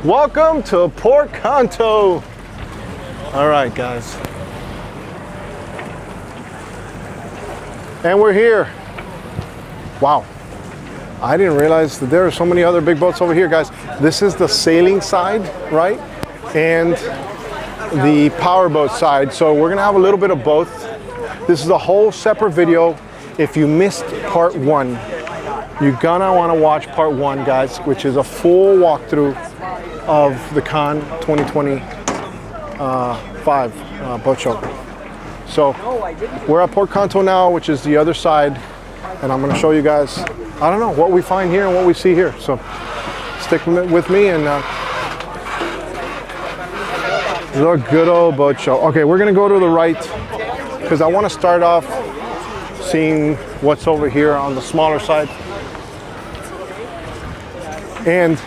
Welcome to Port Kanto. All right, guys. And we're here. Wow. I didn't realize that there are so many other big boats over here, guys. This is the sailing side, right? And the powerboat side. So we're gonna have a little bit of both. This is a whole separate video. If you missed part one, you're gonna wanna watch part one, guys, which is a full walkthrough of the Con 2025 boat show. So we're at Port Kanto now, which is the other side, and I'm going to show you guys, I don't know, what we find here and what we see here. So stick with me and the good old boat show. Okay, we're going to go to the right because I want to start off seeing what's over here on the smaller side and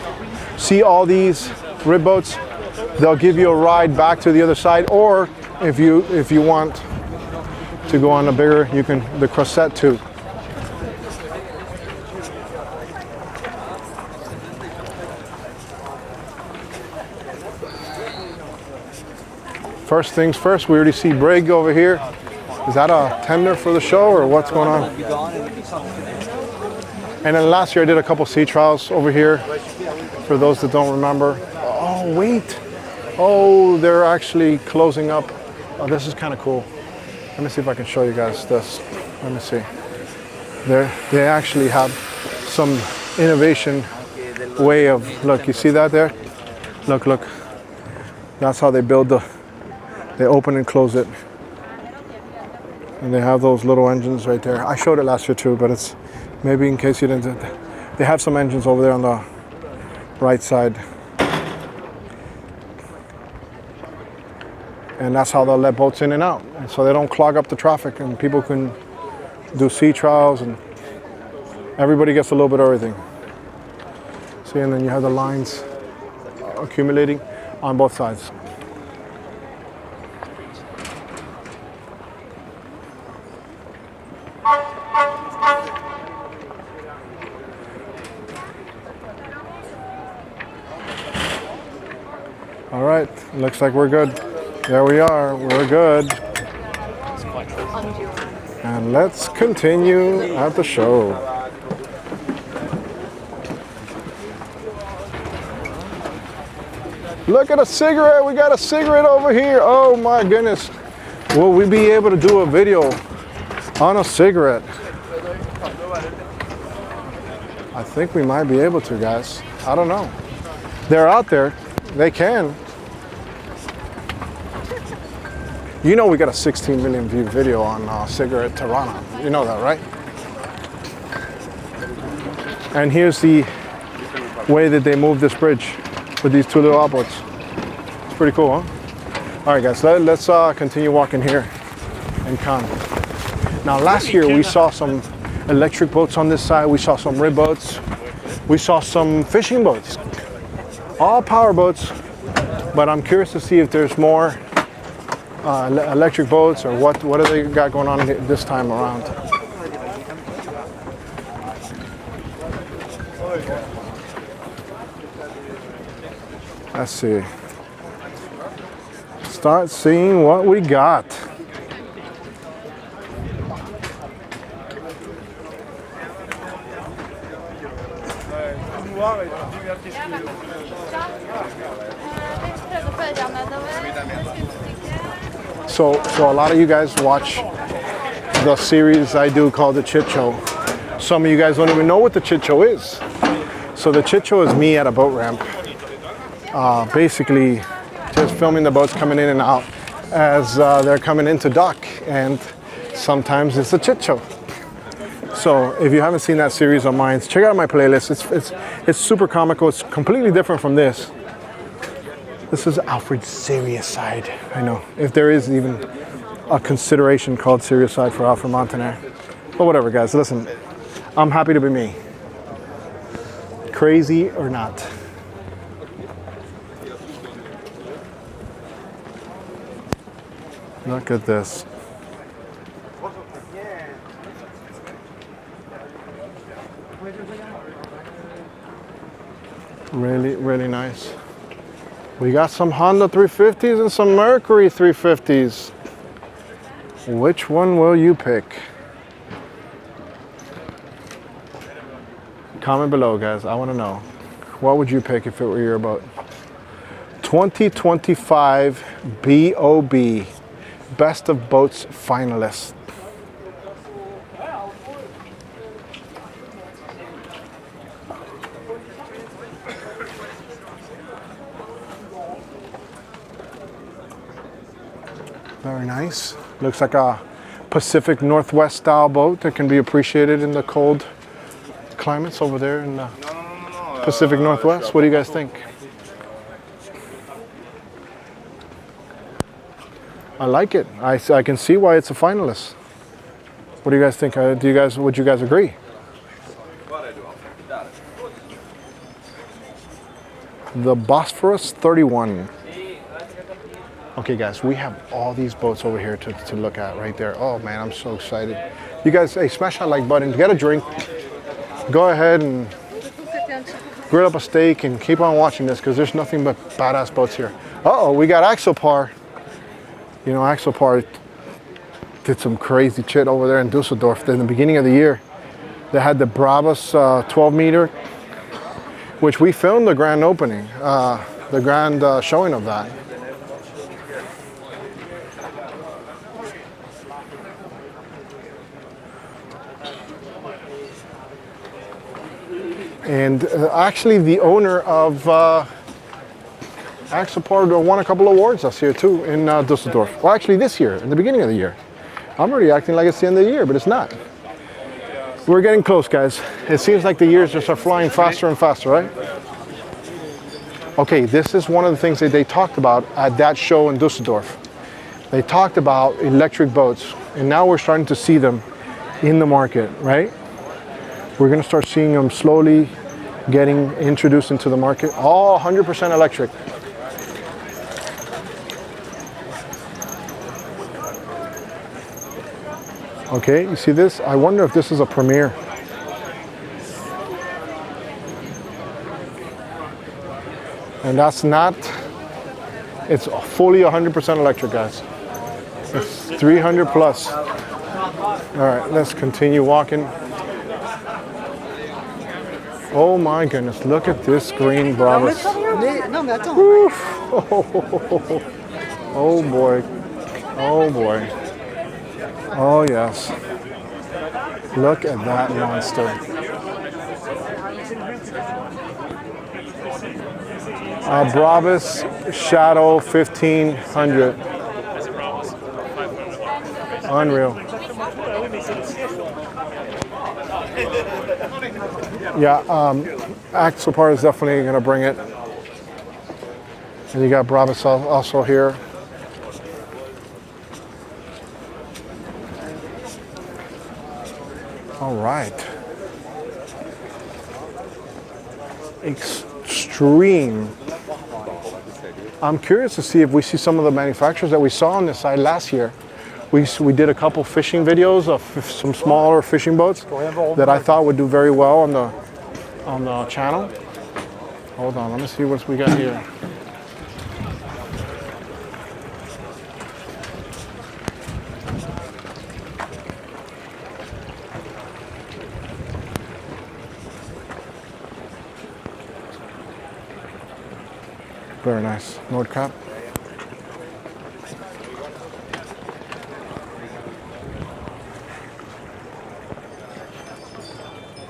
see all these rib boats. They'll give you a ride back to the other side, or if you want to go on a bigger, you can, the Croisette too. First things first, we already see Brig over here. Is that a tender for the show or what's going on? And then last year I did a couple sea trials over here for those that don't remember. Oh, wait. Oh, they're actually closing up. Oh, this is kind of cool. Let me see if I can show you guys this. Let me see. They actually have some innovation way of, look, you see that there? Look, look. That's how they build they open and close it. And they have those little engines right there. I showed it last year too, but it's maybe in case you didn't. They have some engines over there on the right side. And that's how they'll let boats in and out. And so they don't clog up the traffic and people can do sea trials and everybody gets a little bit of everything. See, and then you have the lines accumulating on both sides. All right, looks like we're good. There we are, we're good. And let's continue at the show. Look at a cigarette, we got a cigarette over here. Oh my goodness. Will we be able to do a video on a cigarette? I think we might be able to, guys. I don't know. They're out there, they can. You know we got a 16 million view video on Cigarette Tirana. You know that, right? And here's the way that they move this bridge with these two little outboards. It's pretty cool, huh? All right, guys, let's continue walking here in Con. Now, last year we saw some electric boats on this side. We saw some rib boats. We saw some fishing boats. All power boats, but I'm curious to see if there's more electric boats or what do they got going on this time around. Let's see. Start seeing what we got. So a lot of you guys watch the series I do called the Chit Show. Some of you guys don't even know what the Chit Show is. So the Chit Show is me at a boat ramp, basically just filming the boats coming in and out as they're coming into dock, and sometimes it's a Chit Show. So if you haven't seen that series of mine, check out my playlist. It's super comical. It's completely different from this. This is Alfred's serious side. I know, if there is even a consideration called serious side for Alfred Montaner. But whatever, guys, listen, I'm happy to be me. Crazy or not. Look at this. Really, really nice. We got some Honda 350s and some Mercury 350s. Which one will you pick? Comment below, guys. I want to know. What would you pick if it were your boat? 2025 BOB, Best of Boats finalist. Very nice. Looks like a Pacific Northwest style boat that can be appreciated in the cold climates over there in the Pacific Northwest. What do you guys think? I like it. I can see why it's a finalist. What do you guys think? Would you guys agree? The Bosphorus 31. Okay guys, we have all these boats over here to look at right there. Oh man, I'm so excited. You guys, hey, smash that like button, get a drink. Go ahead and grill up a steak and keep on watching this because there's nothing but badass boats here. Uh-oh, we got Axopar. You know, Axopar did some crazy shit over there in Dusseldorf in the beginning of the year. They had the Brabus 12 meter, which we filmed the grand opening, the grand showing of that. And actually the owner of Axopar won a couple awards this year too in Dusseldorf. Well, actually this year, in the beginning of the year. I'm already acting like it's the end of the year, but it's not. We're getting close, guys. It seems like the years just are flying faster and faster, right? Okay, this is one of the things that they talked about at that show in Dusseldorf. They talked about electric boats, and now we're starting to see them in the market, right? We're gonna start seeing them slowly getting introduced into the market. All 100% electric. Okay, you see this? I wonder if this is a Premier. And that's not, it's fully 100% electric, guys. It's 300 plus. All right, let's continue walking. Oh my goodness, look at this green Brabus. Oof. Oh boy. Oh boy. Oh yes. Look at that monster. Brabus Shadow 1500. Unreal. Yeah, Axopar is definitely going to bring it. And you got Brabus also here. All right. Extreme. I'm curious to see if we see some of the manufacturers that we saw on this side last year. We did a couple fishing videos of some smaller fishing boats that I thought would do very well on the channel. Hold on, let me see what we got here. Very nice. Nordkapp.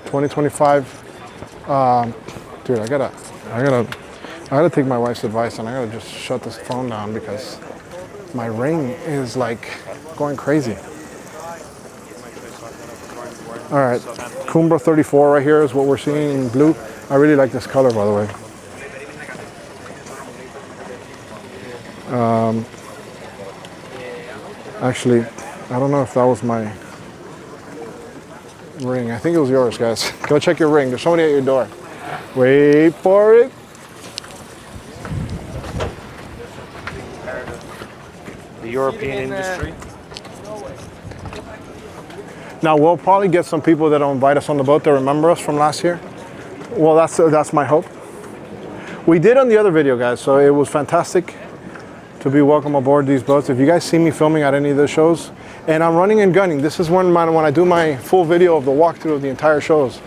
$20.25. Dude, I gotta take my wife's advice and I gotta just shut this phone down because my ring is like going crazy. All right, Cumbra 34 right here is what we're seeing in blue. I really like this color, by the way. Actually, I don't know if that was my ring. I think it was yours, guys. Go check your ring. There's somebody at your door. Wait for it. The European industry. Now we'll probably get some people that'll invite us on the boat that remember us from last year. Well, that's my hope. We did on the other video, guys, so it was fantastic to be welcome aboard these boats. If you guys see me filming at any of the shows, and I'm running and gunning, this is when I do my full video of the walkthrough of the entire shows.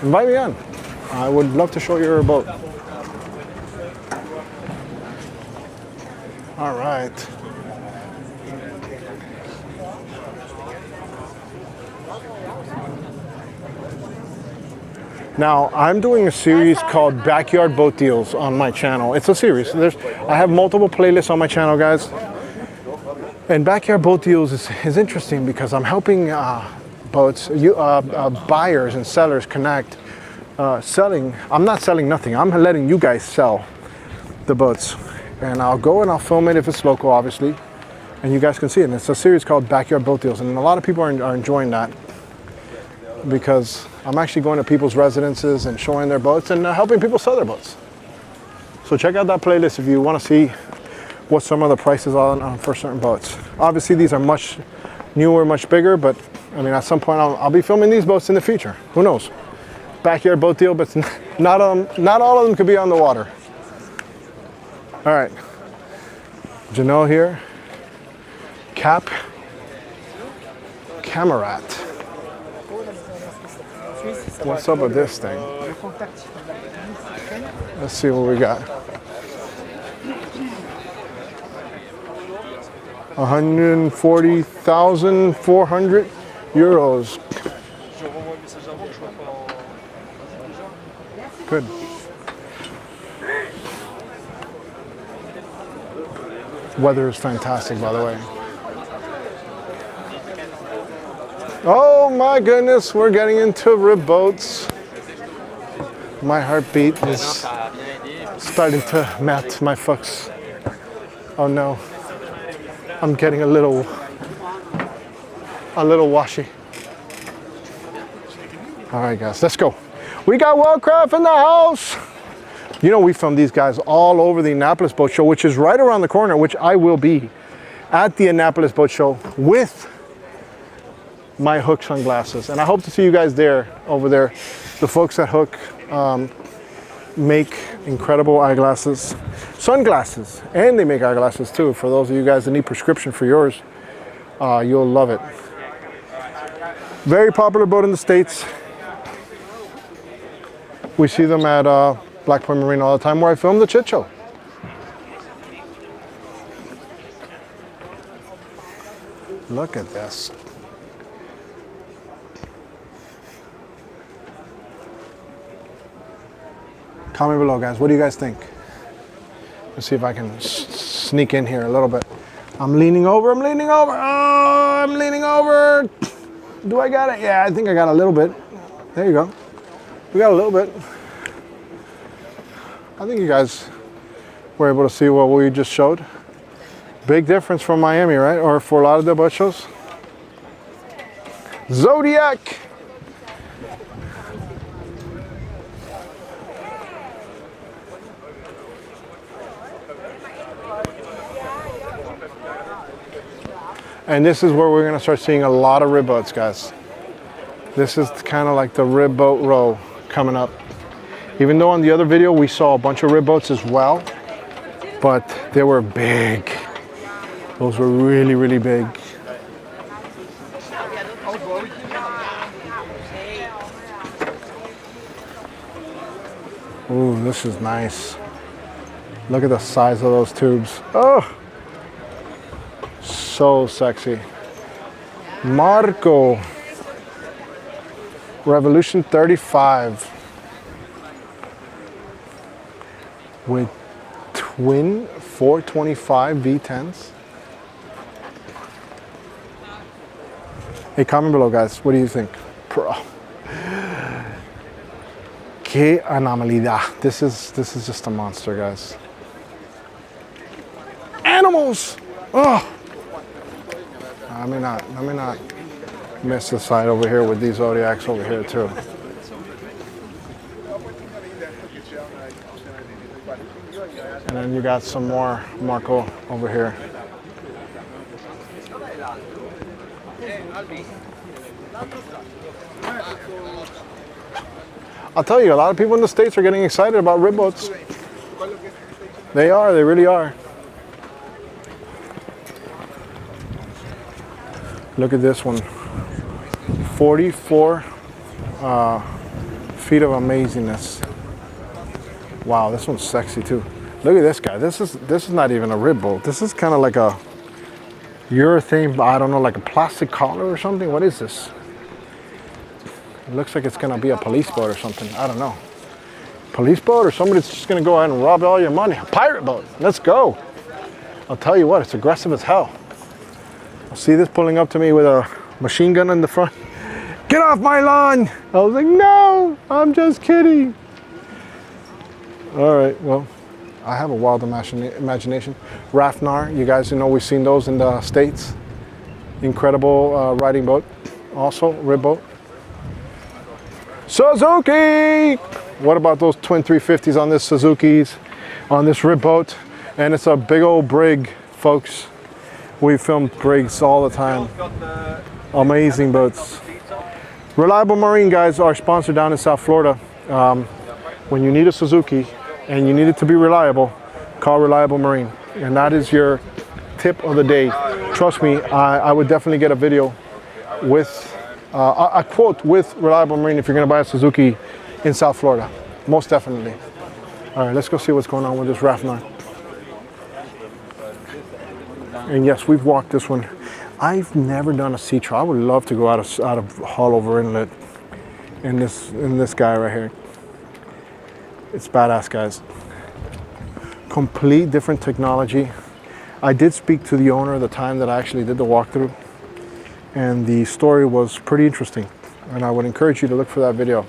Invite me on. I would love to show you your boat. All right. Now, I'm doing a series called Backyard Boat Deals on my channel. It's a series. I have multiple playlists on my channel, guys. And Backyard Boat Deals is interesting because I'm helping buyers and sellers connect. I'm not selling nothing. I'm letting you guys sell the boats. And I'll go and I'll film it if it's local, obviously. And you guys can see it. And it's a series called Backyard Boat Deals. And a lot of people are enjoying that because I'm actually going to people's residences and showing their boats and helping people sell their boats. So check out that playlist if you want to see what some of the prices are for certain boats. Obviously, these are much newer, much bigger, but I mean, at some point I'll be filming these boats in the future. Who knows? Backyard boat deal, but not all of them could be on the water. All right, Janelle here, Camarat. What's up with this thing? Let's see what we got. 140,400 euros. Good. Weather is fantastic, by the way. Oh my goodness, we're getting into rib boats. My heartbeat is starting to melt my fucks. Oh no, I'm getting a little washy. All right, guys, let's go. We got Wellcraft in the house. You know, we filmed these guys all over the Annapolis Boat Show, which is right around the corner, which I will be at the Annapolis Boat Show with my Hook sunglasses. And I hope to see you guys over there. The folks at Hook make incredible eyeglasses, sunglasses, and they make eyeglasses too. For those of you guys that need prescription for yours, you'll love it. Very popular boat in the States. We see them at Black Point Marine all the time, where I film the Chit Show. Look at this. Comment below, guys. What do you guys think? Let's see if I can sneak in here a little bit. I'm leaning over. Oh, I'm leaning over. Do I got it? Yeah, I think I got a little bit. There you go. We got a little bit. I think you guys were able to see what we just showed. Big difference from Miami, right? Or for a lot of the boat shows. Zodiac. And this is where we're going to start seeing a lot of rib boats, guys. This is kind of like the rib boat row coming up. Even though on the other video we saw a bunch of rib boats as well, but they were big. Those were really, really big. Ooh, this is nice. Look at the size of those tubes. Oh, so sexy. Marco. Revolution 35. With twin 425 V10s. Hey, comment below, guys. What do you think? Bro. Que anomalidad. This is just a monster, guys. Animals! Oh! Let me not miss the side over here with these Zodiacs over here too. And then you got some more Marco over here. I'll tell you, a lot of people in the States are getting excited about rib boats. They are, they really are. Look at this one. 44 feet of amazingness. Wow, this one's sexy too. Look at this guy. This is not even a rib boat. This is kind of like a urethane, I don't know, like a plastic collar or something. What is this? It looks like it's gonna be a police boat or something. I don't know. Police boat, or somebody's just gonna go ahead and rob all your money. A pirate boat. Let's go. I'll tell you what, it's aggressive as hell. I see this pulling up to me with a machine gun in the front. Get off my lawn! I was like, no, I'm just kidding. All right, well, I have a wild imagination. Rafnar, you guys know we've seen those in the States. Incredible riding boat. Also, rib boat. Suzuki! What about those twin 350s on this Suzuki's, on this rib boat? And it's a big old brig, folks. We filmed brigs all the time. Amazing boats. Reliable Marine, guys, our sponsor down in South Florida. When you need a Suzuki and you need it to be reliable, call Reliable Marine. And that is your tip of the day. Trust me, I would definitely get a video with a quote with Reliable Marine if you're gonna buy a Suzuki in South Florida. Most definitely. All right, let's go see what's going on with this Rafnar. And yes, we've walked this one. I've never done a sea trial. I would love to go out of Haulover Inlet in this guy right here. It's badass, guys. Complete different technology. I did speak to the owner at the time that I actually did the walkthrough, and the story was pretty interesting. And I would encourage you to look for that video.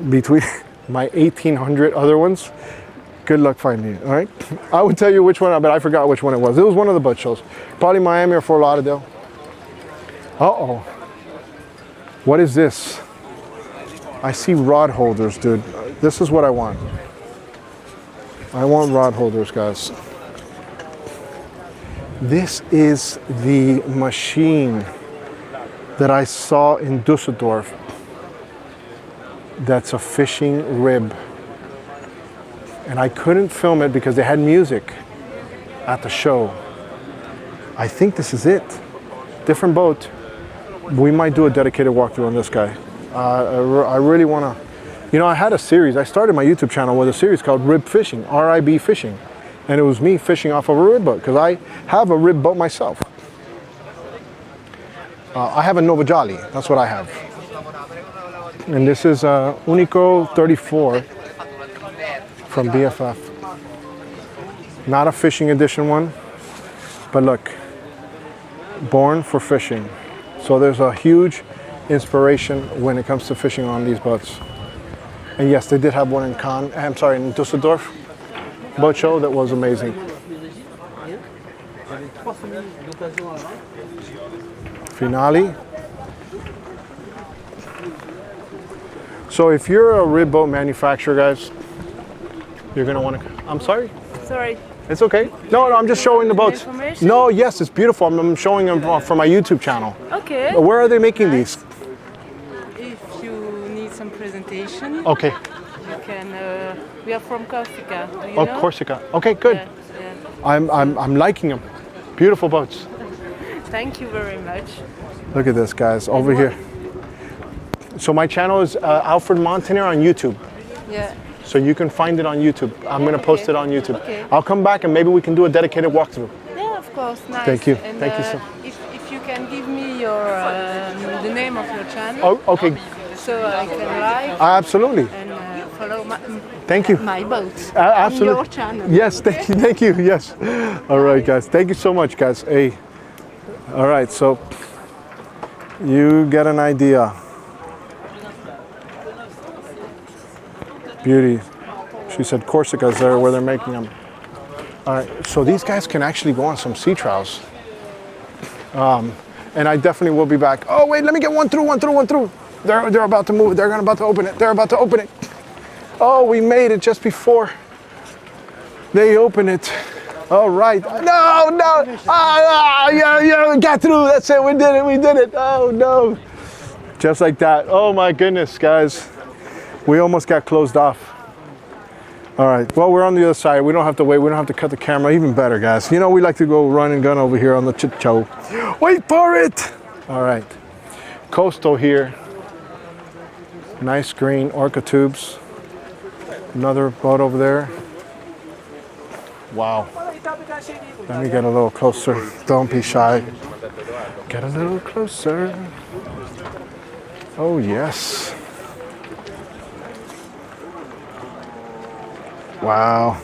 Between my 1,800 other ones, good luck finding it, all right? I would tell you which one, but I forgot which one it was. It was one of the boat shows. Probably Miami or Fort Lauderdale. Uh-oh. What is this? I see rod holders, dude. This is what I want. I want rod holders, guys. This is the machine that I saw in Dusseldorf. That's a fishing rib. And I couldn't film it because they had music at the show. I think this is it. Different boat. We might do a dedicated walkthrough on this guy. I really want to, you know, I had a series. I started my YouTube channel with a series called Rib Fishing, RIB Fishing. And it was me fishing off of a rib boat because I have a rib boat myself. I have a Nova Jolly. That's what I have. And this is Unico 34 from BFF. Not a fishing edition one, but look, born for fishing. So there's a huge inspiration when it comes to fishing on these boats. And yes, they did have one in Dusseldorf boat show that was amazing. Finale. So if you're a rib boat manufacturer, guys, you're gonna want to. I'm sorry. Sorry. It's okay. No, I'm just showing the boats. No, yes, it's beautiful. I'm showing them for my YouTube channel. Okay. Where are they making these? If you need some presentation, Okay. you can. We are from Corsica. Do you know? Corsica. Okay, good. Yeah. I'm liking them. Beautiful boats. Thank you very much. Look at this, guys, over here. So my channel is Alfred Montaner on YouTube. Yeah. So you can find it on YouTube. I'm going to post it on YouTube. Okay. I'll come back and maybe we can do a dedicated walkthrough. Yeah, of course. Nice. Thank you. And, Thank you, sir. If you can give me your the name of your channel. Oh, okay. So I can like Absolutely. and follow Thank you. my boat. Absolutely. On your channel. Yes, thank you. Thank you. Yes. All right, guys. Thank you so much, guys. Hey. All right, so you get an idea. Beauty. She said Corsica's there where they're making them. All right, so these guys can actually go on some sea trials. And I definitely will be back. Oh, wait, let me get one through. They're about to move. They're about to open it. They're about to open it. Oh, we made it just before they open it. All right. No. Yeah, we got through. That's it. We did it. Oh, no. Just like that. Oh, my goodness, guys. We almost got closed off. All right, well, we're on the other side. We don't have to wait. We don't have to cut the camera. Even better, guys. You know, we like to go run and gun over here on the chit-show. Wait for it! All right, coastal here. Nice green orca tubes. Another boat over there. Wow. Let me get a little closer. Don't be shy. Get a little closer. Oh, yes. Wow.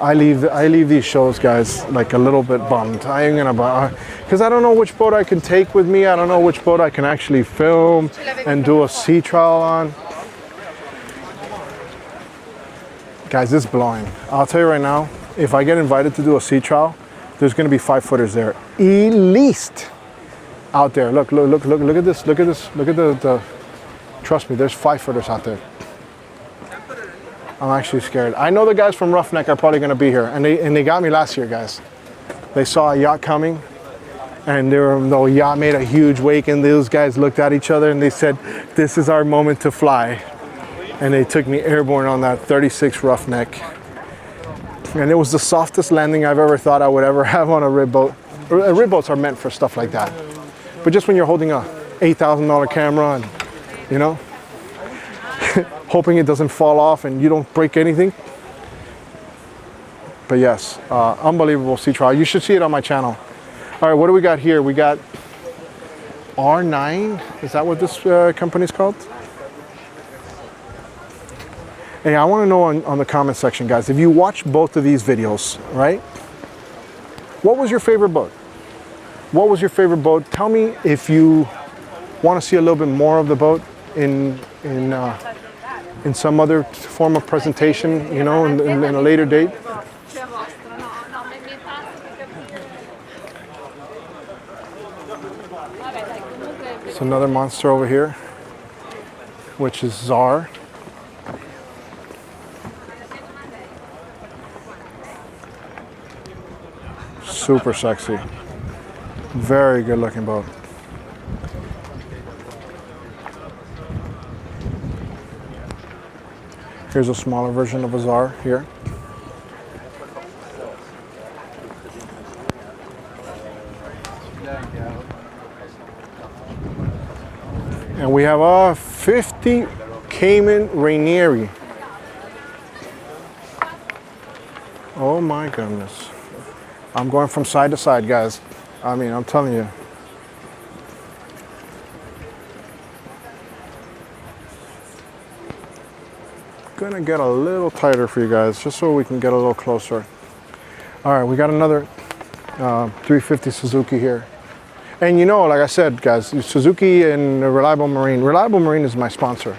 I leave these shows, guys, like a little bit bummed. I ain't gonna buy, because I don't know which boat I can take with me. I don't know which boat I can actually film and do a sea trial on. Guys, this is blowing. I'll tell you right now, if I get invited to do a sea trial, there's gonna be 5-footers there, at least, out there. Look at this. Look at this. Look at the trust me, there's 5-footers out there. I'm actually scared. I know the guys from Roughneck are probably gonna be here, and they got me last year, guys. They saw a yacht coming, and the yacht made a huge wake, and those guys looked at each other and they said, "This is our moment to fly." And they took me airborne on that 36 Roughneck. And it was the softest landing I've ever thought I would ever have on a rib boat. Rib boats are meant for stuff like that. But just when you're holding a $8,000 camera and, you know, hoping it doesn't fall off and you don't break anything. But yes, unbelievable sea trial. You should see it on my channel. All right, what do we got here? We got R9. Is that what this company's called? Hey, I want to know on the comment section, guys, if you watch both of these videos, right? What was your favorite boat? What was your favorite boat? Tell me if you want to see a little bit more of the boat in some other form of presentation, you know, in a later date. It's another monster over here, which is Czar. Super sexy. Very good looking boat. Here's a smaller version of a Czar here. And we have a 50 Cayman Rainieri. Oh my goodness. I'm going from side to side, guys. I mean, I'm telling you. Gonna get a little tighter for you guys, just so we can get a little closer. All right, we got another 350 Suzuki here. And you know, like I said, guys, Suzuki and Reliable Marine. Reliable Marine is my sponsor.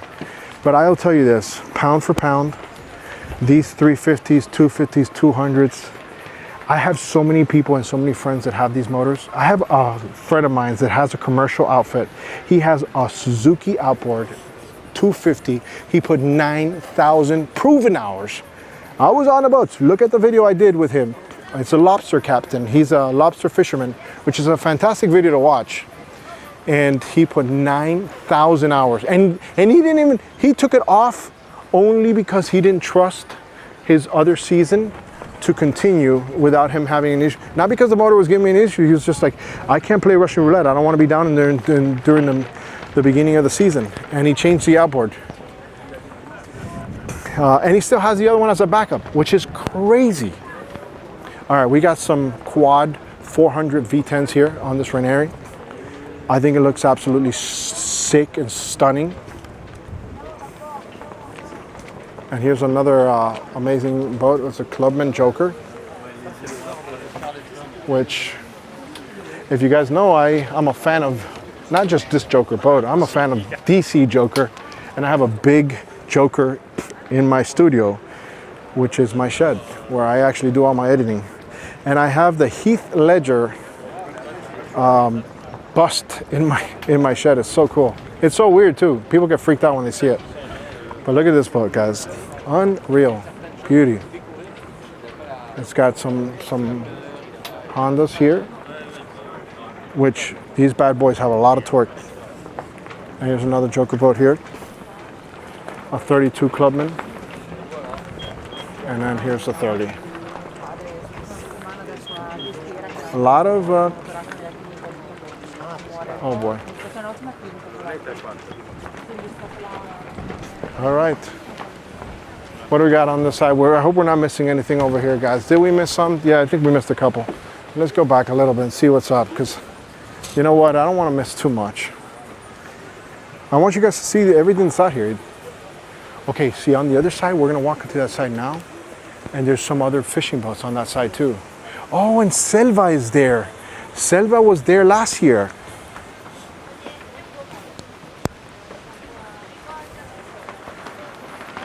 But I'll tell you this, pound for pound, these 350s, 250s, 200s, I have so many people and so many friends that have these motors. I have a friend of mine that has a commercial outfit. He has a Suzuki outboard, 250. He put 9,000 proven hours. I was on the boats. Look at the video I did with him. It's a lobster captain. He's a lobster fisherman, which is a fantastic video to watch. And he put 9,000 hours. And he took it off only because he didn't trust his other season to continue without him having an issue. Not because the motor was giving me an issue. He was just like, I can't play Russian roulette. I don't want to be down in there during the beginning of the season. And he changed the outboard. And he still has the other one as a backup, which is crazy. All right, we got some quad 400 V10s here on this Rainieri. I think it looks absolutely sick and stunning. And here's another amazing boat. It's a Clubman Joker, which, if you guys know, I'm a fan of not just this Joker boat. I'm a fan of DC Joker, and I have a big Joker in my studio, which is my shed, where I actually do all my editing. And I have the Heath Ledger bust in my shed. It's so cool. It's so weird too. People get freaked out when they see it. But look at this boat, guys. Unreal beauty. It's got some Hondas here, which these bad boys have a lot of torque. And here's another Joker boat here. a 32 Clubman. And then here's the 30. A lot of, oh boy. All right. What do we got on this side? I hope we're not missing anything over here, guys. Did we miss some? Yeah, I think we missed a couple. Let's go back a little bit and see what's up, because you know what? I don't want to miss too much. I want you guys to see everything that's out here. Okay, see on the other side, we're going to walk into that side now, and there's some other fishing boats on that side too. Oh, and Selva is there. Selva was there last year.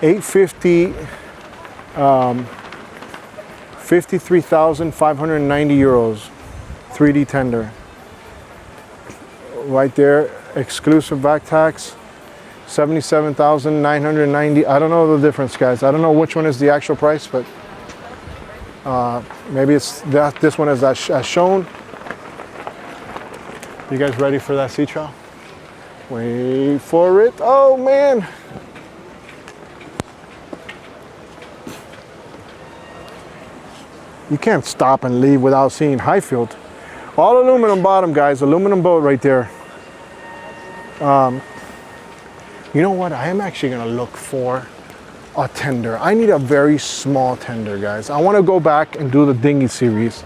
€850, 53,590 euros, 3D tender. Right there, exclusive back tax, 77,990. I don't know the difference, guys. I don't know which one is the actual price, but maybe it's that this one is as shown. You guys ready for that sea trial? Wait for it. Oh man. You can't stop and leave without seeing Highfield. All aluminum bottom, guys. Aluminum boat right there. You know what? I am actually going to look for a tender. I need a very small tender, guys. I want to go back and do the dinghy series.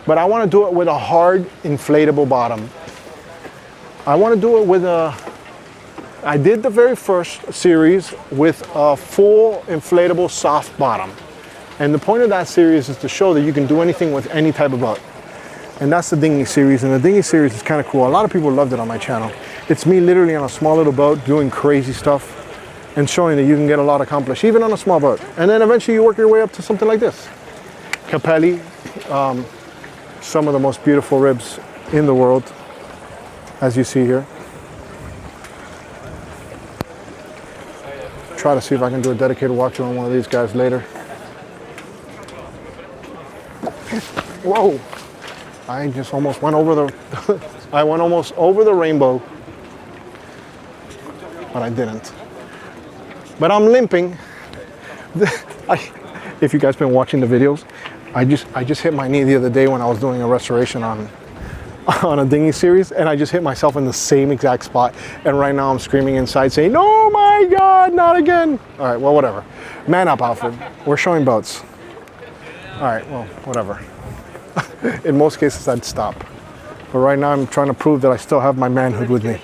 But I want to do it with a hard inflatable bottom. I want to do it with a... I did the very first series with a full inflatable soft bottom. And the point of that series is to show that you can do anything with any type of boat. And that's the dinghy series, and the dinghy series is kind of cool. A lot of people loved it on my channel. It's me literally on a small little boat doing crazy stuff and showing that you can get a lot accomplished, even on a small boat. And then eventually you work your way up to something like this. Capelli, some of the most beautiful ribs in the world, as you see here. Try to see if I can do a dedicated walkthrough on one of these guys later. Whoa, I just almost went over the, I went almost over the rainbow, but I didn't. But I'm limping. If you guys been watching the videos, I just hit my knee the other day when I was doing a restoration on a dinghy series, and I just hit myself in the same exact spot. And right now I'm screaming inside saying, "Oh my God, not again!" All right, well, whatever. Man up, Alfred. We're showing boats. All right, well, whatever. In most cases, I'd stop. But right now, I'm trying to prove that I still have my manhood with me.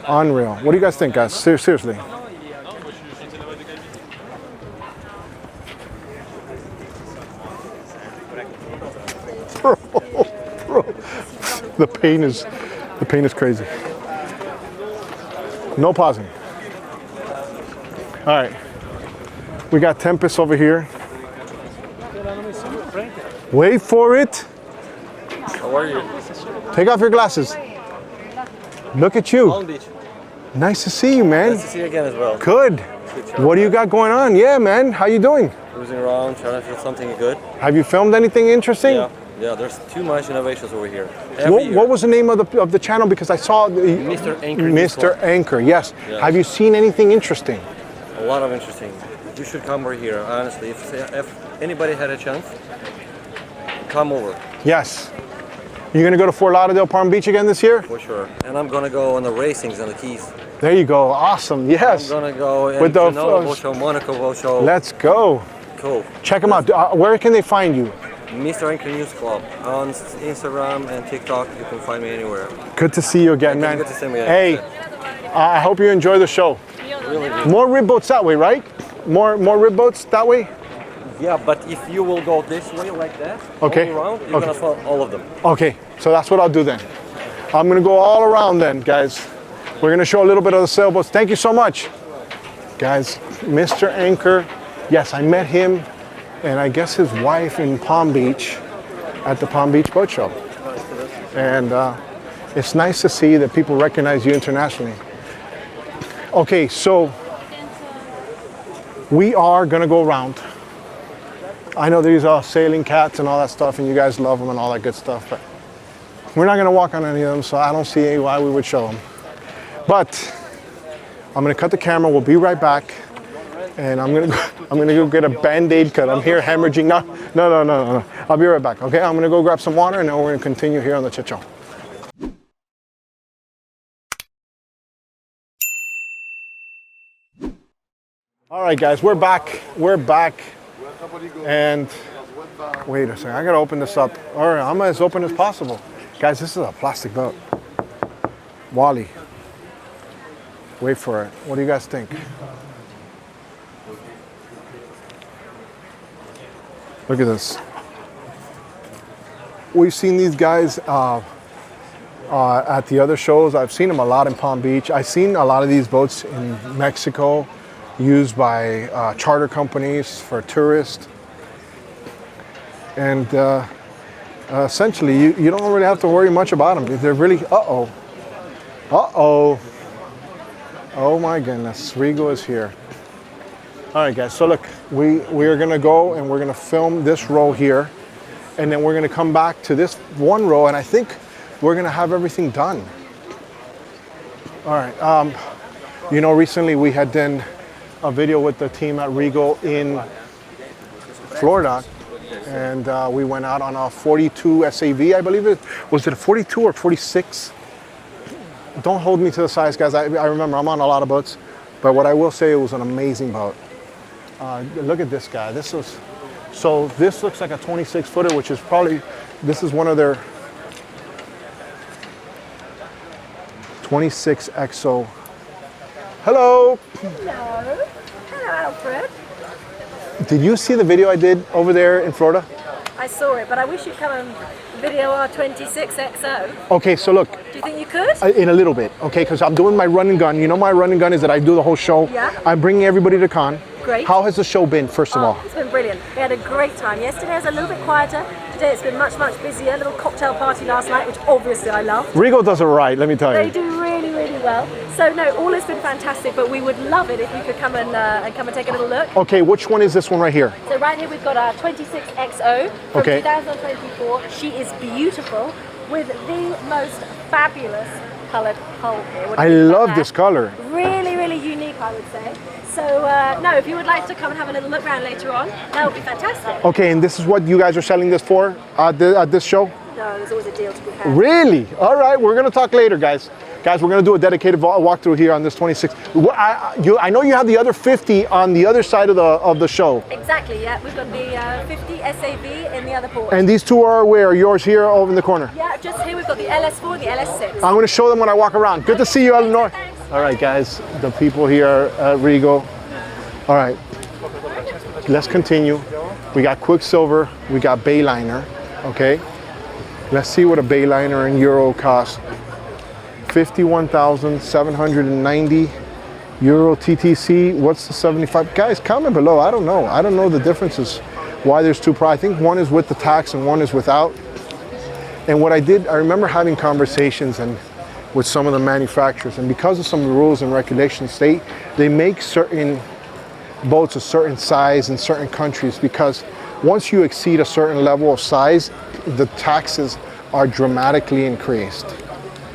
Unreal. What do you guys think, guys? Seriously. Bro, the pain is crazy. No pausing. All right, we got Tempest over here. Wait for it. How are you? Take off your glasses. Look at you. Nice to see you, man. Nice to see you again as well. Good. What do you got going on? Yeah, man. How you doing? Cruising around, trying to feel something good. Have you filmed anything interesting? Yeah. There's too much innovations over here. What was the name of the channel? Because I saw Mr. Anchor. Mr. Anchor. Yes. Have you seen anything interesting? A lot of interesting. You should come over here, honestly. If anybody had a chance, come over. Yes. You're going to go to Fort Lauderdale, Palm Beach again this year? For sure. And I'm going to go on the racings and the Keys. There you go. Awesome. Yes. I'm going to go with the boat show, Monaco boat show. Let's go. Cool. Check them out. Where can they find you? Mr. Anchor News Club. On Instagram and TikTok, you can find me anywhere. Good to see you again, man. Good to see me. Hey, I hope you enjoy the show. Really good. More rib boats that way, right? More rib boats that way? Yeah, but if you will go this way like that, okay, all around, you're gonna find all of them. Okay, so that's what I'll do then. I'm gonna go all around then, guys. We're gonna show a little bit of the sailboats. Thank you so much. Guys, Mr. Anchor, yes, I met him and I guess his wife in Palm Beach at the Palm Beach Boat Show. And it's nice to see that people recognize you internationally. Okay, so we are gonna go around. I know these are sailing cats and all that stuff, and you guys love them and all that good stuff, but We're not gonna walk on any of them, so I don't see why we would show them. But I'm gonna cut the camera, we'll be right back. And I'm gonna go get a Band-Aid cut. I'm here hemorrhaging. No. I'll be right back, okay? I'm gonna go grab some water and then we're gonna continue here on the chit show. All right, guys, we're back. And wait a second, I gotta open this up. All right, I'm as open as possible. Guys, this is a plastic boat. Wally, wait for it. What do you guys think? Look at this. We've seen these guys at the other shows. I've seen them a lot in Palm Beach. I've seen a lot of these boats in Mexico used by charter companies for tourists. And essentially, you don't really have to worry much about them. They're really, oh my goodness, Regal is here. All right, guys, so look, we are gonna go and we're gonna film this row here, and then we're gonna come back to this one row, and I think we're gonna have everything done. All right, you know, recently we had done a video with the team at Regal in Florida, and we went out on a 42 SAV, I believe it. Was it a 42 or 46? Don't hold me to the size, guys. I remember I'm on a lot of boats, but what I will say, it was an amazing boat. Look at this guy. This looks like a 26 footer, which is probably, this is one of their 26 XO. Hello. Hello. Hello, Alfred. Did you see the video I did over there in Florida? I saw it, but I wish you'd come and video our 26XO. Okay, so look. Do you think you could? In a little bit, okay, because I'm doing my run and gun. You know my run and gun is that I do the whole show. Yeah. I'm bringing everybody to con. Great. How has the show been, first of all? It's been brilliant. We had a great time. Yesterday was a little bit quieter. Today it's been much busier. A little cocktail party last night, which obviously I love. Regal does it right, let me tell They you. do really well. So no, all has been fantastic, but we would love it if you could come and take a little look. Okay, which one is this one right here? So right here we've got our 26XO from 2024. She is beautiful with the most fabulous coloured hull here. I love this color. Really unique, I would say. So no, if you would like to come and have a little look around later on, that would be fantastic. Okay, and this is what you guys are selling this for at this show? No, there's always a deal to be had. Really? All right, we're gonna talk later, guys. Guys, we're gonna do a dedicated walkthrough here on this 26. I know you have the other 50 on the other side of the show. Exactly, yeah. We've got the 50 SAV in the other port. And these two are where? Yours here over in the corner? Yeah, just here we've got the LS4 and the LS6. I'm gonna show them when I walk around. Good to see you, Eleanor. Thanks. All right, guys, the people here at Regal. All right, let's continue. We got Quicksilver, we got Bayliner, okay? Let's see what a Bayliner in Euro costs. 51,790 Euro TTC. What's the 75? Guys, comment below. I don't know. I don't know the differences. Why there's two prices. I think one is with the tax and one is without. And what I did, I remember having conversations with some of the manufacturers, and because of some of the rules and regulations, they make certain boats a certain size in certain countries, because once you exceed a certain level of size, the taxes are dramatically increased.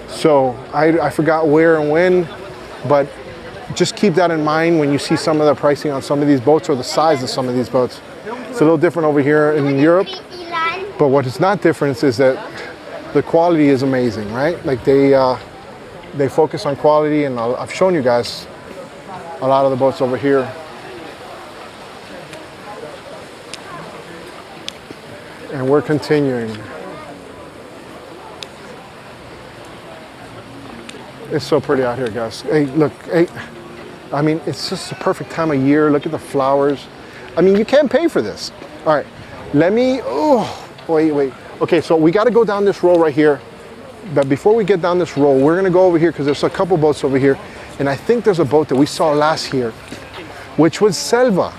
So I forgot where and when, but just keep that in mind when you see some of the pricing on some of these boats or the size of some of these boats. It's a little different over here in Europe, but what is not different is that the quality is amazing, right? Like they focus on quality, and I've shown you guys a lot of the boats over here. And we're continuing. It's so pretty out here, guys. Hey, look, hey, I mean, it's just the perfect time of year. Look at the flowers. I mean, you can't pay for this. All right, wait. Okay, so we got to go down this row right here. But before we get down this row, we're gonna go over here because there's a couple boats over here. And I think there's a boat that we saw last year, which was Selva.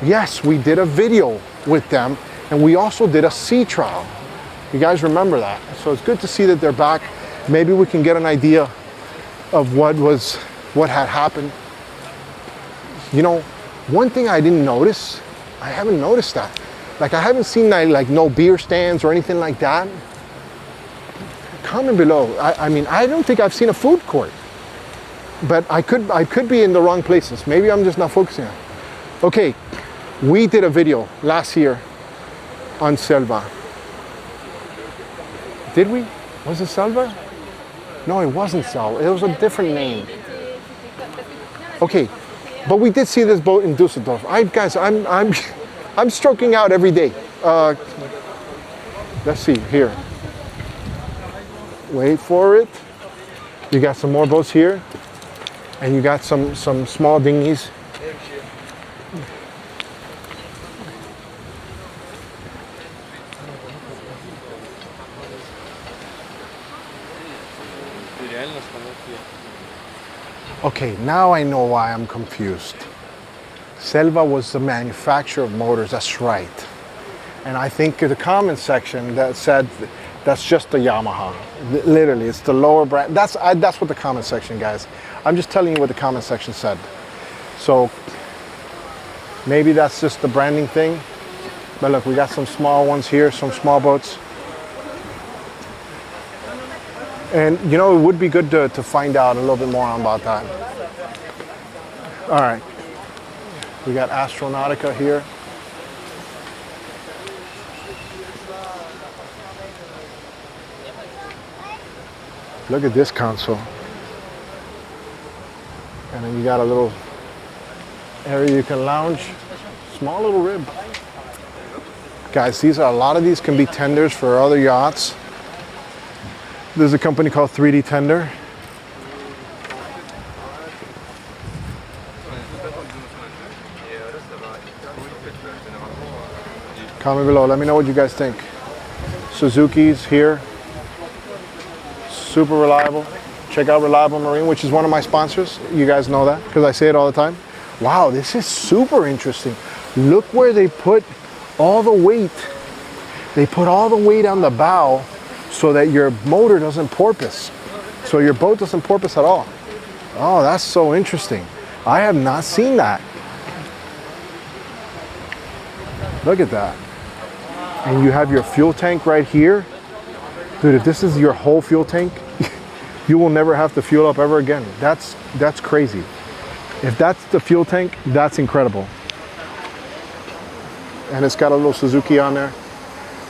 Yes, we did a video with them, and we also did a sea trial. You guys remember that? So it's good to see that they're back. Maybe we can get an idea of what had happened. You know, one thing I didn't notice, I haven't noticed that. Like I haven't seen like no beer stands or anything like that. comment below. I mean, I don't think I've seen a food court, but I could be in the wrong places. Maybe I'm just not focusing on it. Okay, we did a video last year on Selva. Did we? Was it Selva? No, it wasn't Selva. It was a different name. Okay, but we did see this boat in Dusseldorf. Guys, I'm stroking out every day. Let's see here. Wait for it. You got some more boats here, and you got some small dinghies. Okay, now I know why I'm confused. Selva was the manufacturer of motors, that's right. And I think the comment section that said that's just the Yamaha. Literally, it's the lower brand. That's what the comment section, guys. I'm just telling you what the comment section said. So maybe that's just the branding thing. But look, we got some small ones here, some small boats. And you know, it would be good to find out a little bit more about that. All right, we got Astronautica here. Look at this console. And then you got a little area you can lounge. Small little rib. Guys, a lot of these can be tenders for other yachts. There's a company called 3D Tender. Comment below, let me know what you guys think. Suzuki's here. Super reliable. Check out Reliable Marine, which is one of my sponsors. You guys know that because I say it all the time. Wow, this is super interesting. Look where they put all the weight. They put all the weight on the bow so that your motor doesn't porpoise. So your boat doesn't porpoise at all. Oh, that's so interesting. I have not seen that. Look at that. And you have your fuel tank right here. Dude, if this is your whole fuel tank, you will never have to fuel up ever again. That's crazy. If that's the fuel tank, that's incredible. And it's got a little Suzuki on there.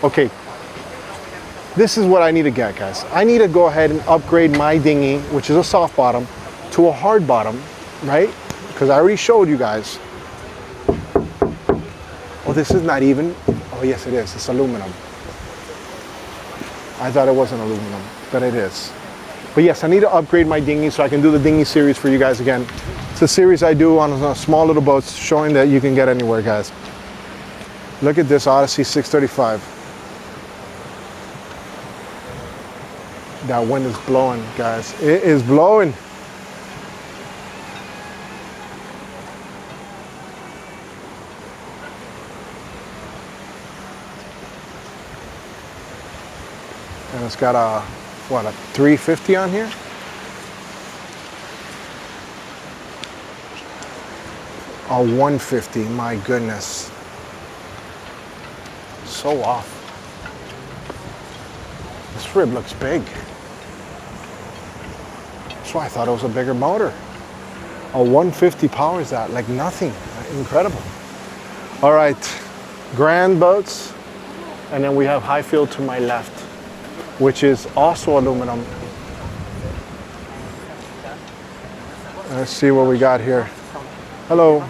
Okay, this is what I need to get, guys. I need to go ahead and upgrade my dinghy, which is a soft bottom, to a hard bottom, right? Because I already showed you guys. Oh, this is not even, oh yes it is, it's aluminum. I thought it wasn't aluminum, but it is. But yes, I need to upgrade my dinghy so I can do the dinghy series for you guys again. It's a series I do on small little boats showing that you can get anywhere, guys. Look at this Odyssey 635. That wind is blowing, guys. It is blowing. And it's got a 350 on here? A 150, my goodness. So off. This rib looks big. That's why I thought it was a bigger motor. A 150 powers that like nothing. Incredible. All right, grand boats. And then we have Highfield to my left, which is also aluminum. Let's see what we got here. Hello.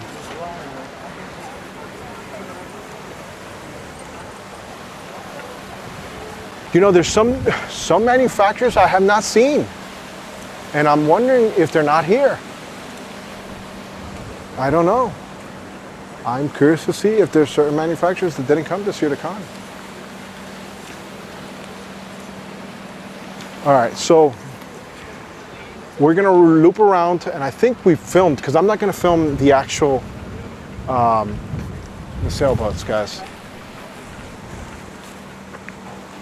You know, there's some manufacturers I have not seen, and I'm wondering if they're not here. I don't know. I'm curious to see if there's certain manufacturers that didn't come this year to con. All right, so we're gonna loop around, and I think we filmed, because I'm not gonna film the actual the sailboats, guys.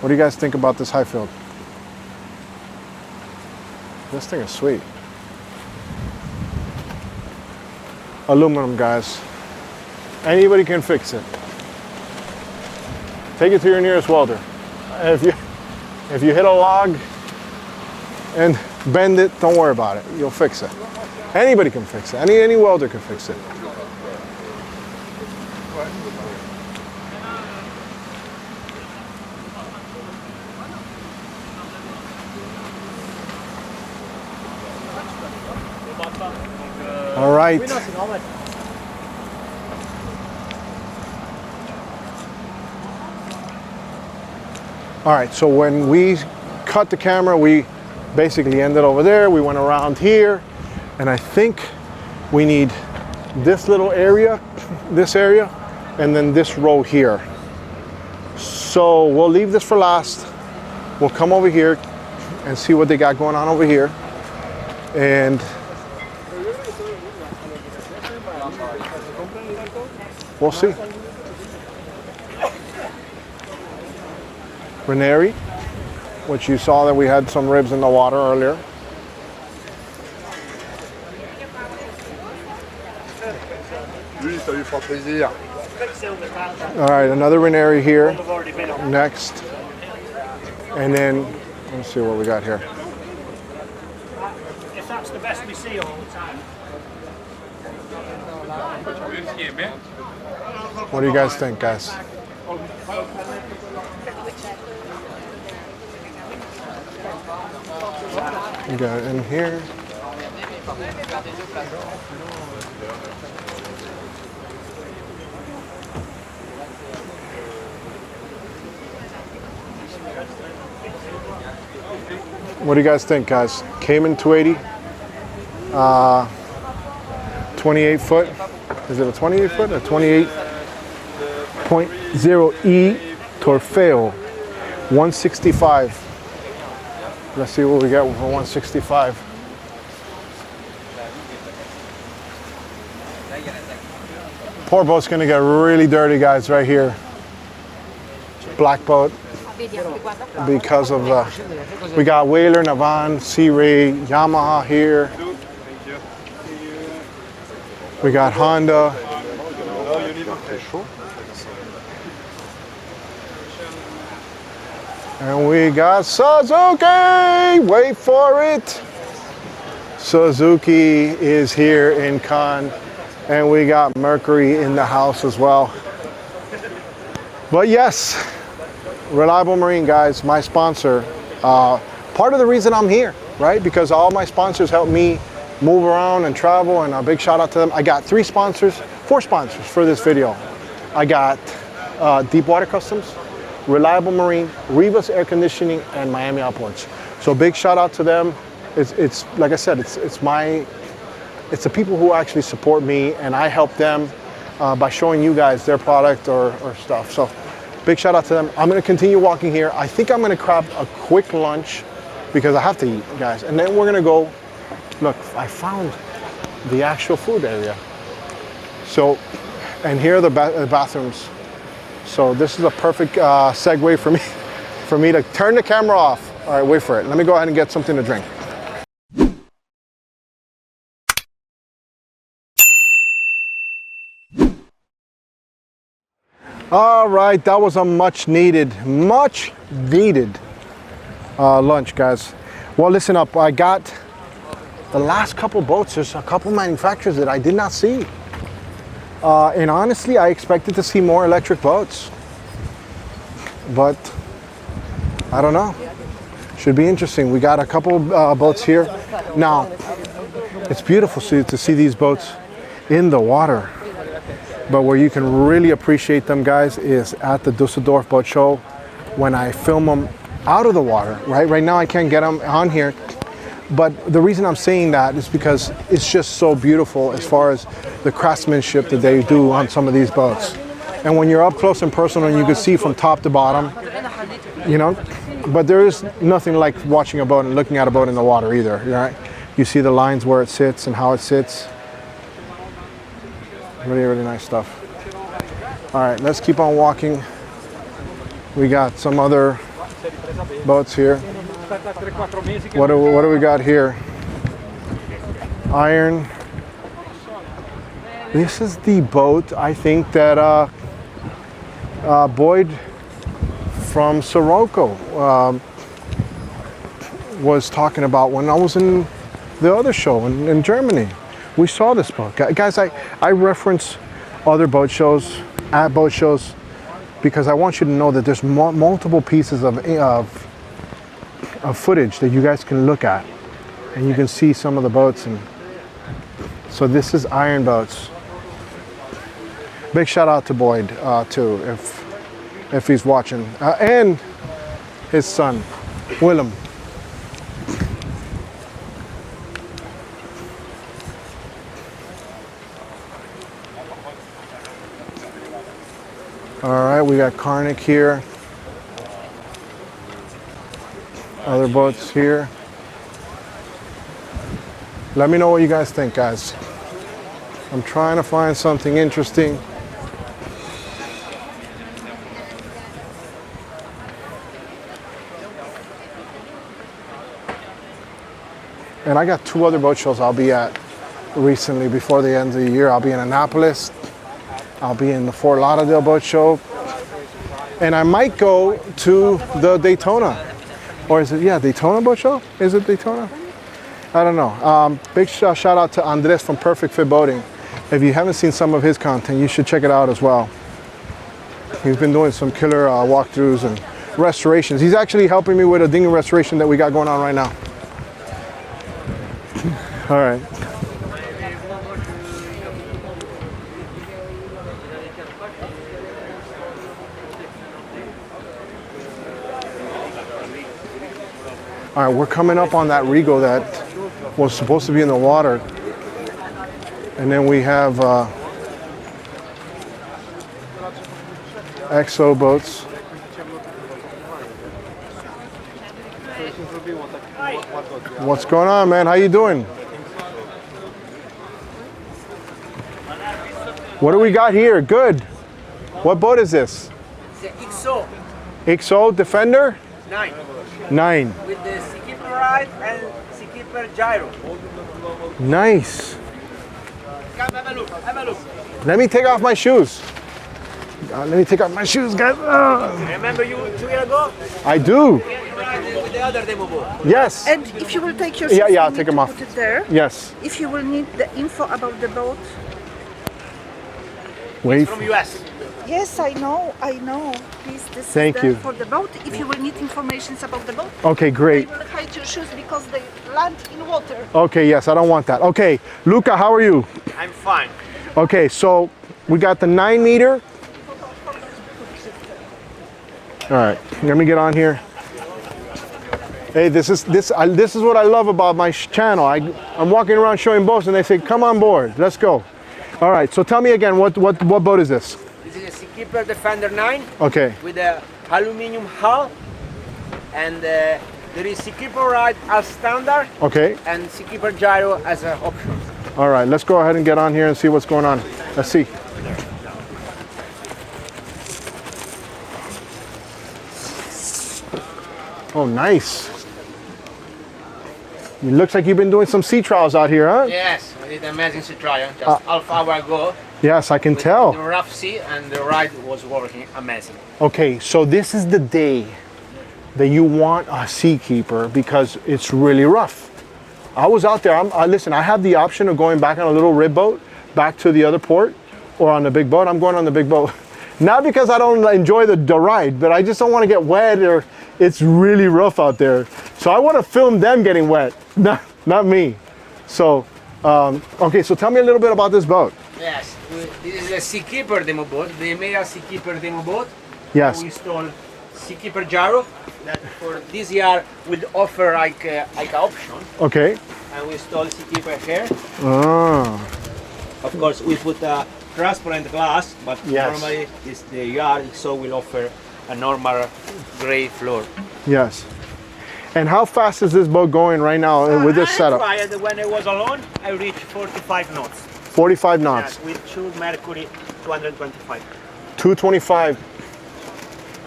What do you guys think about this Highfield? This thing is sweet. Aluminum, guys. Anybody can fix it. Take it to your nearest welder. If you hit a log, and bend it. Don't worry about it. You'll fix it. Anybody can fix it. Any welder can fix it. All right. All right, so when we cut the camera, we basically ended over there. We went around here, and I think we need this little area, this area, and then this row here. So we'll leave this for last. We'll come over here and see what they got going on over here. And we'll see. Reneri, which you saw that we had some ribs in the water earlier. All right, another Reneri here. Next. And then, let's see what we got here. If that's the best we see all the time. What do you guys think, guys? You got it in here. What do you guys think, guys? Cayman 280, 28 foot. Is it a 28 foot? A 28.0E Torfeo, 165. Let's see what we get for 165. Poor boat's gonna get really dirty, guys, right here. Black boat. Because of we got Whaler, Navan, Sea Ray, Yamaha here. We got Honda. And we got Suzuki. Wait for it. Suzuki is here in Cannes, and we got Mercury in the house as well. But yes, Reliable Marine, guys, my sponsor. Part of the reason I'm here, right? Because all my sponsors help me move around and travel, and a big shout out to them. I got four sponsors for this video. I got Deepwater Customs, Reliable Marine, Rivas Air Conditioning, and Miami Outports. So big shout out to them. It's like I said, it's the people who actually support me, and I help them by showing you guys their product or stuff. So big shout out to them. I'm gonna continue walking here. I think I'm gonna grab a quick lunch because I have to eat, guys. And then we're gonna go, look, I found the actual food area. So, and here are the bathrooms. So this is a perfect segue for me to turn the camera off. All right, wait for it. Let me go ahead and get something to drink. All right, that was a much needed lunch, guys. Well, listen up. I got the last couple boats. There's a couple manufacturers that I did not see. And honestly, I expected to see more electric boats, but I don't know. Should be interesting. We got a couple boats here. Now, it's beautiful to see these boats in the water, but where you can really appreciate them, guys, is at the Dusseldorf Boat Show when I film them out of the water, right? Right now I can't get them on here, but the reason I'm saying that is because it's just so beautiful as far as the craftsmanship that they do on some of these boats. And when you're up close and personal and you can see from top to bottom, you know, but there is nothing like watching a boat and looking at a boat in the water either, right? You see the lines where it sits and how it sits. Really, really nice stuff. All right, let's keep on walking. We got some other boats here. What do we got here? Iron. This is the boat, I think, that Boyd from Sirocco was talking about when I was in the other show in Germany. We saw this boat. Guys, I reference other boat shows at boat shows because I want you to know that there's multiple pieces of footage that you guys can look at, and you can see some of the boats. And so this is Iron Boats. Big shout out to Boyd too, if he's watching, and his son, Willem. All right, we got Karnak here. Other boats here. Let me know what you guys think, guys. I'm trying to find something interesting. And I got 2 other boat shows I'll be at recently before the end of the year. I'll be in Annapolis. I'll be in the Fort Lauderdale Boat Show. And I might go to the Daytona. Or is it, yeah, Daytona Boat Show? Is it Daytona? I don't know. Big shout out to Andres from Perfect Fit Boating. If you haven't seen some of his content, you should check it out as well. He's been doing some killer walkthroughs and restorations. He's actually helping me with a dinghy restoration that we got going on right now. All right. All right, we're coming up on that Regal that was supposed to be in the water. And then we have XO boats. What's going on, man? How you doing? What do we got here? Good. What boat is this? The XO XO Defender? 9 9. with the Seakeeper ride and Seakeeper gyro. Nice. Come have a look, have a look. Let me take off my shoes. Let me take off my shoes, guys. Remember you 2 years ago? I do. You ride with the other demo boat. Yes. And if you will take your Yeah, shoes, yeah, I'll you take need them to off. Put it there. Yes. If you will need the info about the boat. Wait. From US. Yes, I know. Please, this Thank is you. for the boat. If you will need information about the boat, Okay, they great. will hide your shoes because they land in water. Okay, yes, I don't want that. Okay, Luca, how are you? I'm fine. Okay, so we got the 9 meter. All right, let me get on here. Hey, this is what I love about my channel. I'm walking around showing boats, and they say, "Come on board, let's go." All right, so tell me again, what boat is this? This is a Seakeeper Defender 9 Okay, with a aluminum hull, and there is Seakeeper ride as standard okay. and Seakeeper gyro as an option. All right, let's go ahead and get on here and see what's going on. Let's see. Oh, nice. It looks like you've been doing some sea trials out here, huh? Yes, we did an amazing sea trial just half hour ago. Yes, I can The tell. rough sea and the ride was working amazing. Okay, so this is the day that you want a Seakeeper because it's really rough. I was out there. Listen, I have the option of going back on a little rib boat back to the other port or on the big boat. I'm going on the big boat. Not because I don't enjoy the ride, but I just don't want to get wet or it's really rough out there. So I want to film them getting wet, not me. So, okay, so tell me a little bit about this boat. Yes, this is a Seakeeper demo boat. They made a Seakeeper demo boat. Yes. We installed Seakeeper gyro that for this year will offer like an option. Okay. And we installed Seakeeper here. Ah, Of course, we put a transparent glass, but Yes. normally it's the yard, so we'll offer a normal gray floor. yes. And how fast is this boat going right now with this setup? I tried when I was alone, I reached 45 knots. 45 knots. Yes, with 2 Mercury 225. 225.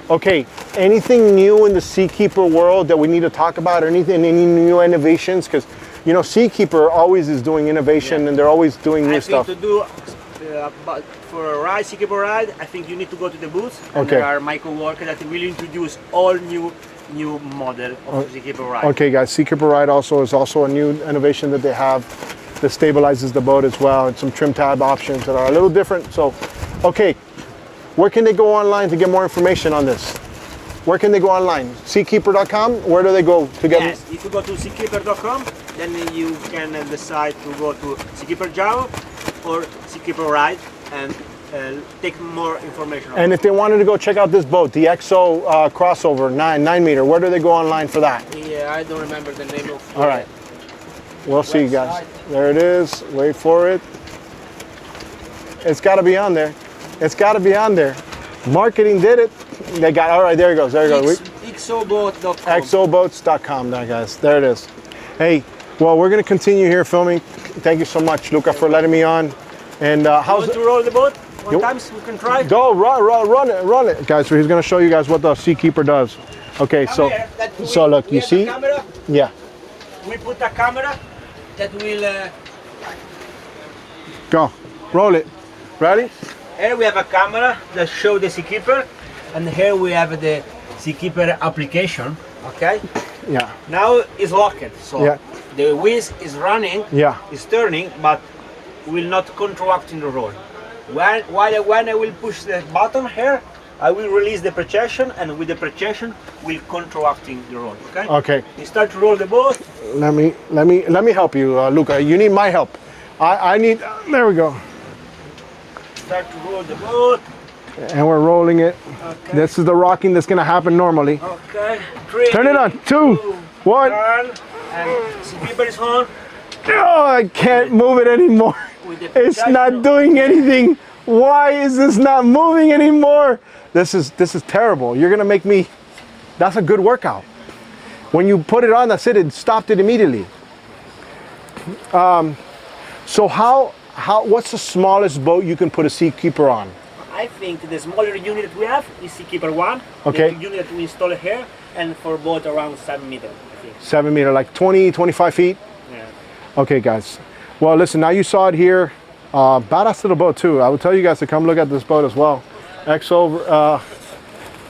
Okay, anything new in the Seakeeper world that we need to talk about? Or any new innovations? Because, you know, Seakeeper always is doing innovation and they're always doing new I stuff. think to do but for a ride, Seakeeper ride, I think you need to go to the booth. And Okay. there are micro workers that will introduce all new new model of Seakeeper ride. Okay, guys, Seakeeper Ride is also a new innovation that they have that stabilizes the boat as well, and some trim tab options that are a little different. So, okay, where can they go online to get more information on this? Where can they go online? Seakeeper.com? Where do they go to get? Yes, if you go to seakeeper.com, then you can decide to go to Seakeeper Java or Seakeeper Ride and take more information. And if they wanted to go check out this boat, the XO crossover 9 meter, where do they go online for that? Yeah, I don't remember the name of. All right, we'll see you guys. There it is. Wait for it. It's got to be on there. It's got to be on there. Marketing did it. They got, all right, there it goes. There you go. Xoboat.com. Xoboats.com, there, guys. There it is. Hey, well, we're going to continue here filming. Thank you so much, Luca, for letting me on. And how's Want to roll the boat? One time we can try. Go, run it. Guys, so he's going to show you guys what the Seakeeper does. Okay, so look, you see? Camera, Yeah. we put a camera that will. Go. Roll it. Ready? Here we have a camera that shows the Seakeeper, and here we have the Seakeeper application. Okay. Yeah. Now it's locked, so Yeah. the wheels is running. Yeah. It's turning, but will not contract in the road. When I will push the button here, I will release the projection, and with the projection, will contract in the road. Okay. Okay. You start to roll the boat. Let me help you, Luca. You need my help. I need. There we go. Start to roll the boat. And we're rolling it. Okay. This is the rocking that's going to happen normally. Okay. 3, Turn it on. 2, 1. Turn, and Seakeeper is on. Oh, I can't move it anymore. With the It's projection. not doing anything. Why is this not moving anymore? This is terrible. You're gonna make me. That's a good workout. When you put it on, that's it. It stopped it immediately. So what's the smallest boat you can put a Seakeeper on? I think the smaller unit we have is Seakeeper 1. Okay. The unit we install here, and for boat around 7 meters. I think. 7 meter, like 20, 25 feet. Yeah. Okay, guys. Well, listen, now you saw it here. Badass little boat, too. I would tell you guys to come look at this boat as well. XO,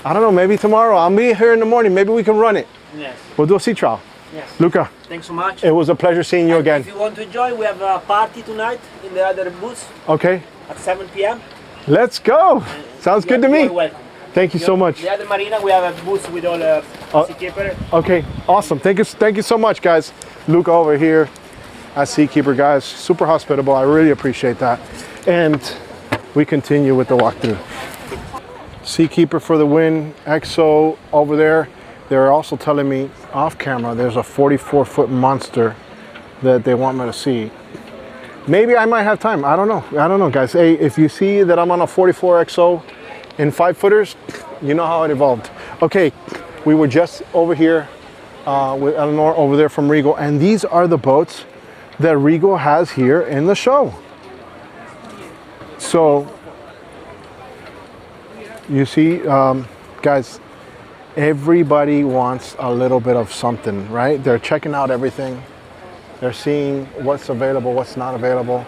I don't know, maybe tomorrow. I'll be here in the morning. Maybe we can run it. Yes. We'll do a sea trial. Yes. Luca, Thanks so much. it was a pleasure seeing you If again. you want to join, we have a party tonight in the other booth Okay, at 7 p.m. let's go. Sounds good to You're me. welcome. Thank you so much. The other marina, we have a booth with all Seakeeper. Okay, awesome. Thank you so much, guys. Luca over here at Seakeeper, guys. Super hospitable. I really appreciate that. And we continue with the walkthrough. Seakeeper for the win. XO over there. They're also telling me off camera there's a 44-foot monster that they want me to see. Maybe I might have time. I don't know, guys. Hey, if you see that I'm on a 44 XO in 5-footers, you know how it evolved. Okay, we were just over here with Eleanor over there from Regal, and these are the boats that Regal has here in the show. So, you see, guys, everybody wants a little bit of something, right? They're checking out everything. They're seeing what's available, what's not available.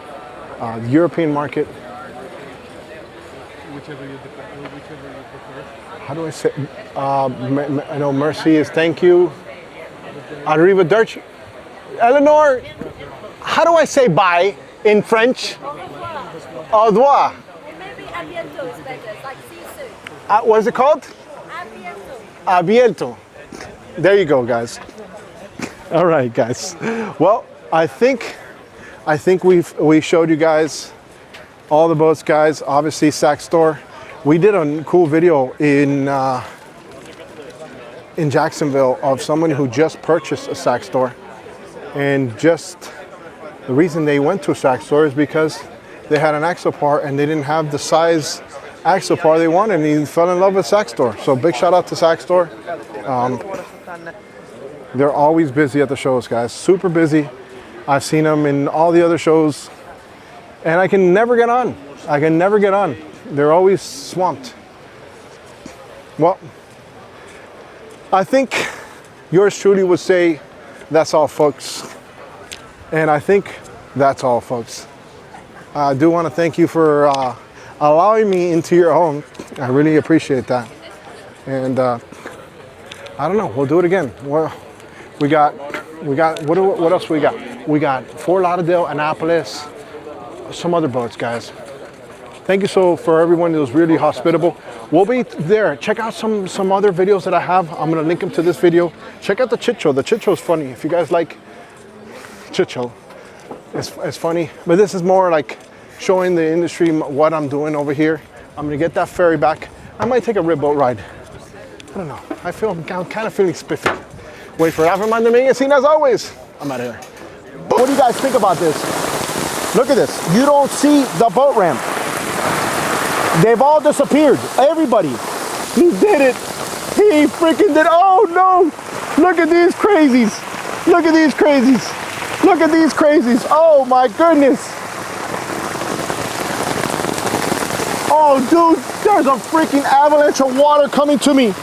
The European market. Whichever you prefer. How do I say? I know Mercy is thank you. Arrivederci. Eleanor, how do I say bye in French? Au revoir. Maybe a bientôt is better. It's like see you soon. What is it called? A bientôt. A bientôt. There you go, guys. All right, guys. Well, I think we showed you guys all the boats, guys. Obviously, Sac Store. We did a cool video in Jacksonville of someone who just purchased a Sac Store, and just the reason they went to a Sac Store is because they had an Axopar and they didn't have the size Axopar they wanted, and he fell in love with Sac Store. So big shout out to Sac Store. They're always busy at the shows, guys. Super busy. I've seen them in all the other shows, and I can never get on. They're always swamped. Well, I think yours truly would say, that's all, folks. And I think that's all, folks. I do want to thank you for allowing me into your home. I really appreciate that. And I don't know. We'll do it again. Well, we got. What else we got? We got Fort Lauderdale, Annapolis, some other boats, guys. Thank you so for everyone that was really hospitable. We'll be there. Check out some other videos that I have. I'm gonna link them to this video. Check out the chit show. The chit show is funny. If you guys like chit show, it's funny. But this is more like showing the industry what I'm doing over here. I'm gonna get that ferry back. I might take a rib boat ride. I don't know. I'm kind of feeling spiffy. Wait for Alfred Montaner, as always. I'm out of here. What do you guys think about this? Look at this. You don't see the boat ramp. They've all disappeared. Everybody. He did it. He freaking did. Oh no. Look at these crazies. Look at these crazies. Look at these crazies. Oh my goodness. Oh dude, there's a freaking avalanche of water coming to me.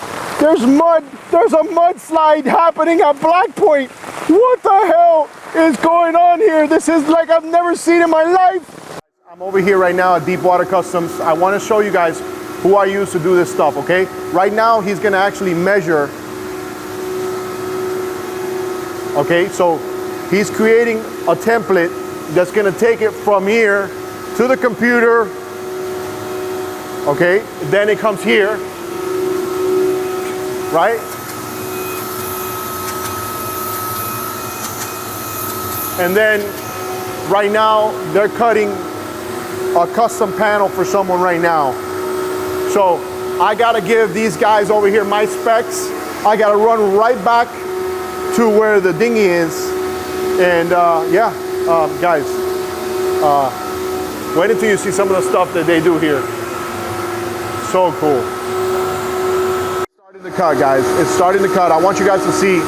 There's mud. There's a mudslide happening at Black Point. What the hell is going on here? This is like I've never seen in my life. I'm over here right now at Deepwater Customs. I want to show you guys who I use to do this stuff, okay? Right now, he's going to actually measure. Okay, so he's creating a template that's going to take it from here to the computer. Okay, then it comes here, right? And then right now they're cutting a custom panel for someone right now. So I gotta give these guys over here my specs. I gotta run right back to where the dinghy is. And guys, wait until you see some of the stuff that they do here. So cool. It's starting to cut, guys. It's starting to cut. I want you guys to see.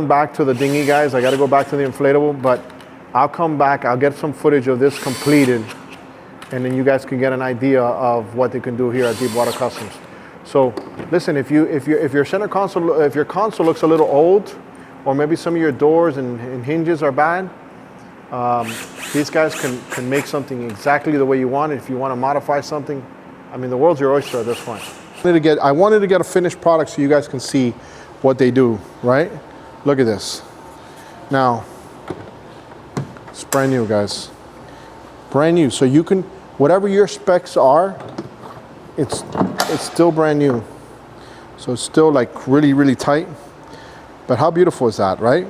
Back to the dinghy, guys. I got to go back to the inflatable, but I'll come back. I'll get some footage of this completed, and then you guys can get an idea of what they can do here at Deepwater Customs. So, listen, if your center console, if your console looks a little old, or maybe some of your doors and hinges are bad, these guys can make something exactly the way you want it. If you want to modify something, I mean, the world's your oyster at this point. I wanted to get a finished product so you guys can see what they do, right? Look at this. Now, it's brand new, guys. Brand new. So you can, whatever your specs are, it's still brand new. So it's still like really, really tight. But how beautiful is that, right?